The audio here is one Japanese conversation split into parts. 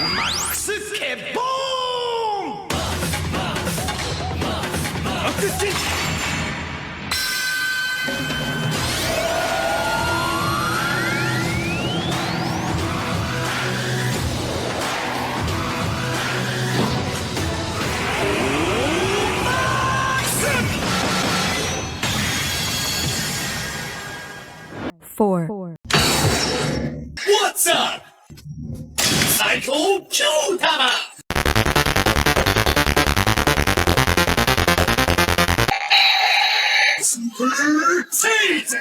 マックスケボーンアクション4 What's up? 最高超玉スーパーチーズ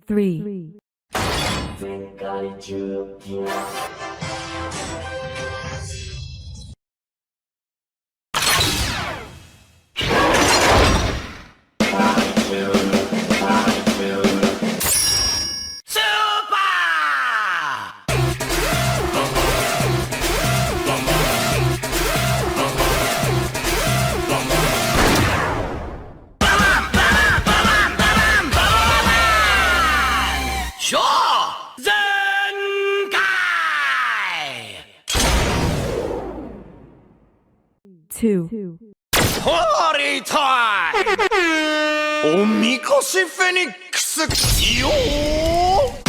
3全開中金2パーリータイムおみこしフェニックスよー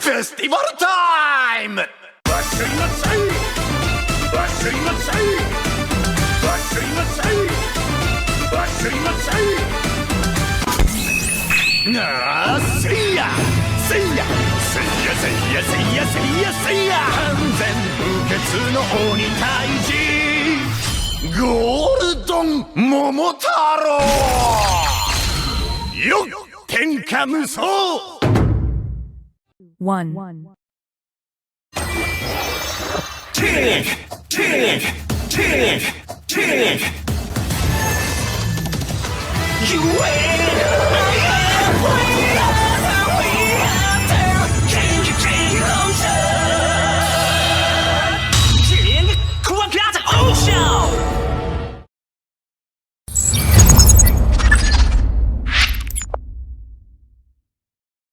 フェスティバルタイムわっしょいまっさいわっしょいまっさいわっしょいまっさいわっしょいまっさいなあせいやせいやせいやせいやせいやせいやせいや完全無欠の鬼退治ゴールドン桃太郎よっ天下無双1 King! King! King! King! You win!